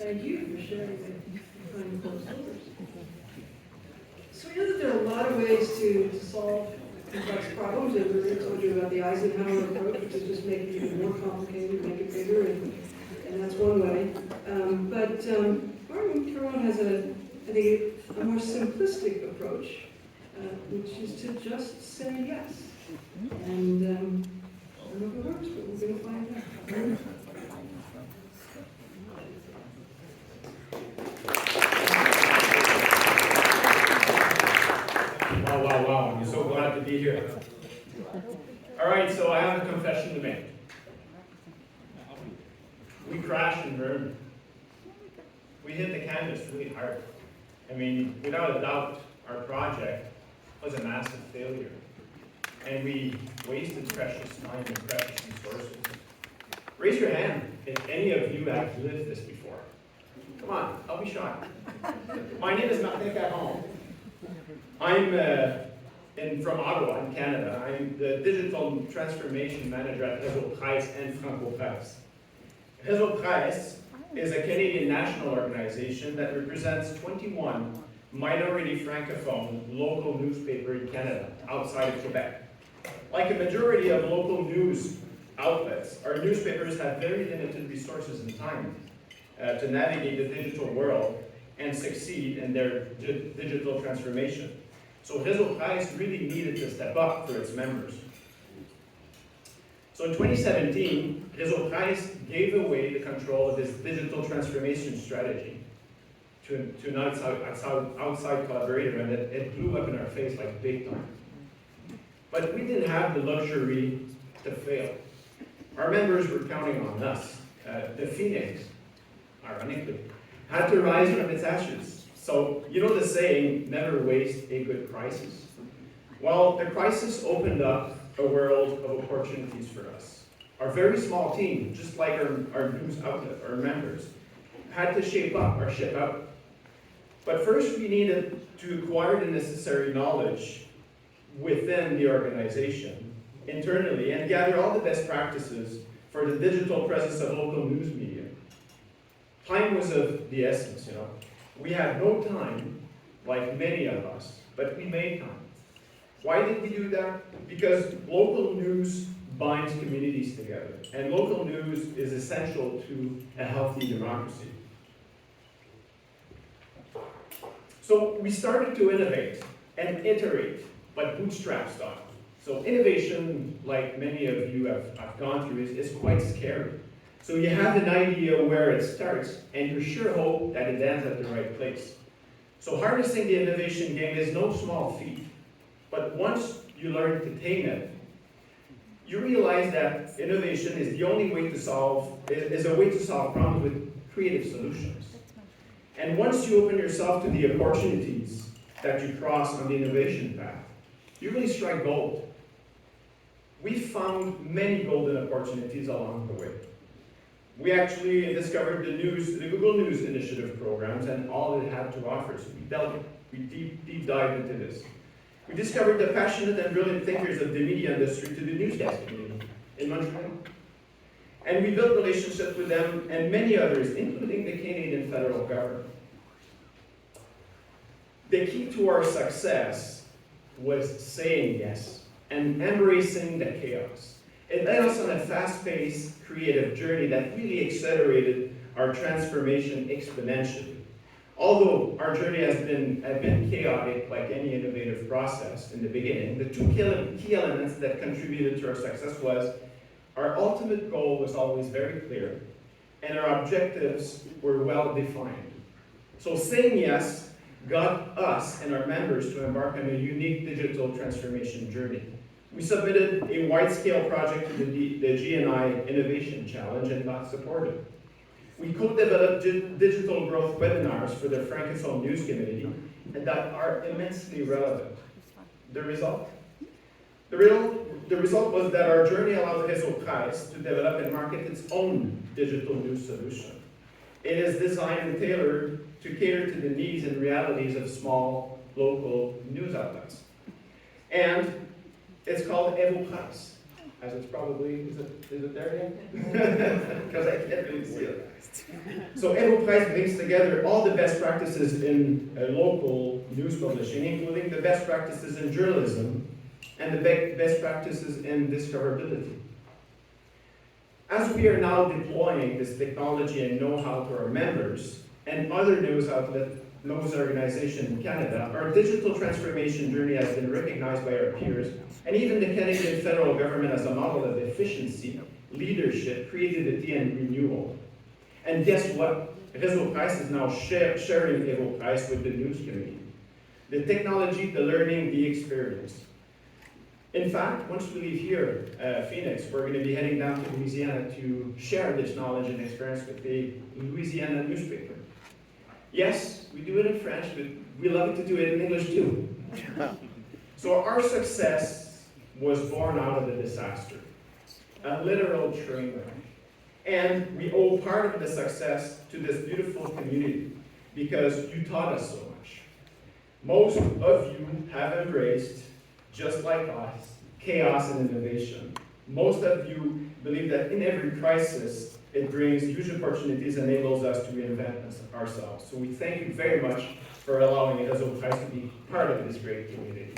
Thank you for sharing that behind closed doors. So we know that there are a lot of ways to solve complex problems, and we already told you about the Eisenhower approach, which is just make it even more complicated, make it bigger, and that's one way. Caron has I think, a more simplistic approach, which is to just say yes. And I don't know if it works, but we're going to find out. Wow, I'm so glad to be here. All right, so I have a confession to make. We crashed and burned. We hit the canvas really hard. I mean, without a doubt, our project was a massive failure. And we wasted precious time and precious resources. Raise your hand if any of you have lived this before. Come on, I'll be shocked. My name is Martin Caron. I'm from Ottawa, in Canada. I'm the digital transformation manager at Reseau.Presse and Franco-Presse. Reseau.Presse is a Canadian national organization that represents 21 minority francophone local newspapers in Canada, outside of Quebec. Like a majority of local news outlets, our newspapers have very limited resources and time to navigate the digital world and succeed in their digital transformation. So Reseau.Presse really needed to step up for its members. So in 2017, Reseau.Presse gave away the control of its digital transformation strategy to an outside collaborator, and it blew up in our face like big time. But we didn't have the luxury to fail. Our members were counting on us. The phoenix, ironically, had to rise from its ashes. So, you know the saying, never waste a good crisis? Well, the crisis opened up a world of opportunities for us. Our very small team, just like our news outlet, our members, had to shape up or ship out. But first we needed to acquire the necessary knowledge within the organization, internally, and gather all the best practices for the digital presence of local news media. Time was of the essence, you know. We had no time, like many of us, but we made time. Why did we do that? Because local news binds communities together, and local news is essential to a healthy democracy. So we started to innovate and iterate, but bootstrap style. So innovation, like many of you have gone through, is quite scary. So you have an idea where it starts, and you sure hope that it ends at the right place. So harnessing the innovation game is no small feat. But once you learn to tame it, you realize that innovation is the only way to solve problems with creative solutions. And once you open yourself to the opportunities that you cross on the innovation path, you really strike gold. We found many golden opportunities along the way. We actually discovered the Google News Initiative programs and all it had to offer. So we deep dived into this. We discovered the passionate and brilliant thinkers of the media industry to the Newsgeist community in Montreal. And we built relationships with them and many others, including the Canadian federal government. The key to our success was saying yes and embracing the chaos. It led us on a fast-paced, creative journey that really accelerated our transformation exponentially. Although our journey has been a bit chaotic, like any innovative process in the beginning, the two key elements that contributed to our success was our ultimate goal was always very clear, and our objectives were well defined. So saying yes got us and our members to embark on a unique digital transformation journey. We submitted a wide-scale project to the GNI Innovation Challenge and got supported. We co-developed digital growth webinars for the Francophone news community and that are immensely relevant. The result? The result was that our journey allowed Reseau.Presse to develop and market its own digital news solution. It is designed and tailored to cater to the needs and realities of small, local news outlets. And it's called Reseau.Presse. as it's probably, is it there yet? Because I can't really see it. So Reseau.Presse brings together all the best practices in local news publishing, including the best practices in journalism and the best practices in discoverability. As we are now deploying this technology and know-how to our members and other news organizations in Canada, our digital transformation journey has been recognized by our peers, and even the Canadian federal government as a model of efficiency, leadership, creativity, and renewal. And guess what? Reseau.Presse is now sharing Reseau.Presse with the news community. The technology, the learning, the experience. In fact, once we leave here, Phoenix, we're going to be heading down to Louisiana to share this knowledge and experience with the Louisiana newspaper. Yes, we do it in French, but we love to do it in English too. So our success was born out of a disaster, a literal train wreck. And we owe part of the success to this beautiful community because you taught us so much. Most of you have embraced, just like us, chaos and innovation. Most of you believe that in every crisis, it brings huge opportunities and enables us to reinvent ourselves. So we thank you very much for allowing Reseau.Presse to be part of this great community.